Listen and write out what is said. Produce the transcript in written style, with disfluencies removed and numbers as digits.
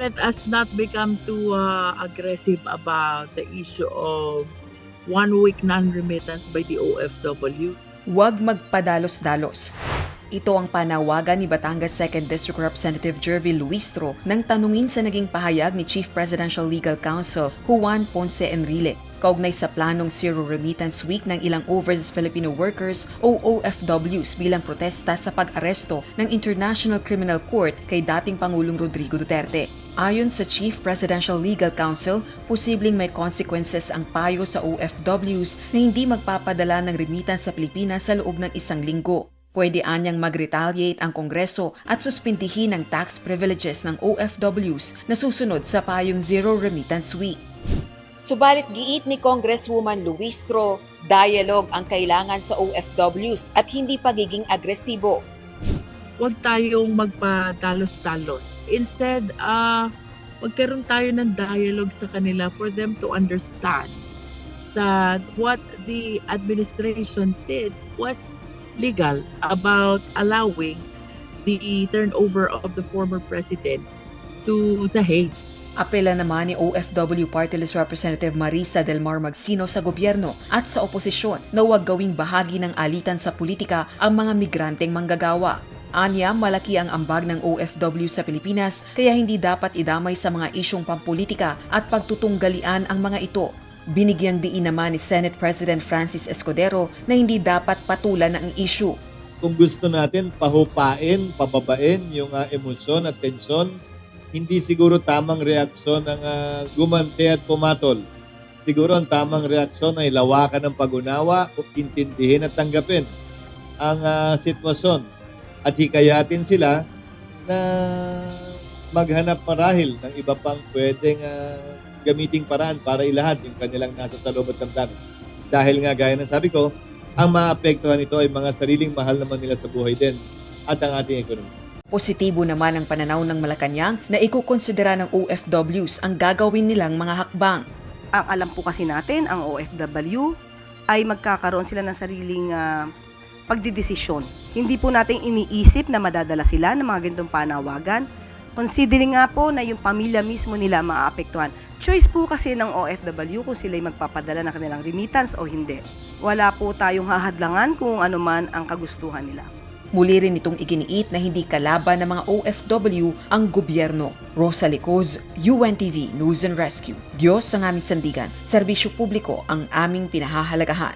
Let us not become too aggressive about the issue of 1 week non-remittance by the OFW. Huwag magpadalos-dalos. Ito ang panawagan ni Batangas 2nd District Representative Jervy Luistro nang tanungin sa naging pahayag ni Chief Presidential Legal Counsel Juan Ponce Enrile kaugnay sa planong Zero Remittance Week ng ilang overseas Filipino workers o OFWs bilang protesta sa pag-aresto ng International Criminal Court kay dating Pangulong Rodrigo Duterte. Ayon sa Chief Presidential Legal Counsel, posibleng may consequences ang payo sa OFWs na hindi magpapadala ng remittance sa Pilipinas sa loob ng 1 linggo. Pwede anyang mag-retaliate ang Kongreso at suspindihin ang tax privileges ng OFWs na susunod sa payong Zero Remittance Week. Subalit giit ni Congresswoman Luistro, dialogue ang kailangan sa OFWs at hindi pagiging agresibo. Huwag tayong magpadalos-dalos. Instead, magkaroon tayo ng dialogue sa kanila for them to understand that what the administration did was legal about allowing the turnover of the former president to The Hague. Apela naman ni OFW Party List Representative Marisa Del Mar Magsino sa gobyerno at sa oposisyon na huwag gawing bahagi ng alitan sa politika ang mga migranteng manggagawa. Anya, malaki ang ambag ng OFW sa Pilipinas kaya hindi dapat idamay sa mga isyong pampolitika at pagtutunggalian ang mga ito. Binigyang diin naman ni Senate President Francis Escudero na hindi dapat patulan ang issue. Kung gusto natin pahupain, pababain yung emosyon at tensyon, hindi siguro tamang reaksyon ang gumanti at pumatol. Siguro ang tamang reaksyon ay lawakan ng pag-unawa o intindihin at tanggapin ang sitwasyon at hikayatin sila na maghanap marahil ng iba pang pwedeng gamiting paraan para ilahad yung kanilang nasa sa loob at damdamin. Dahil nga gaya ng sabi ko, ang maapektuhan nito ay mga sariling mahal naman nila sa buhay din at ang ating ekonomiya. Positibo naman ang pananaw ng Malacanang na ikukonsidera ng OFWs ang gagawin nilang mga hakbang. Ang alam po kasi natin, ang OFW ay magkakaroon sila ng sariling pagdidesisyon. Hindi po natin iniisip na madadala sila ng mga ganitong panawagan. Considering nga po na yung pamilya mismo nila maaapektuhan. Choice po kasi ng OFW kung sila'y magpapadala ng kanilang remittance o hindi. Wala po tayong hahadlangan kung ano man ang kagustuhan nila. Muli rin itong iginiit na hindi kalaban ng mga OFW ang gobyerno. Rosa Licoz, UNTV News and Rescue. Diyos ang aming sandigan, serbisyo publiko ang aming pinahahalagahan.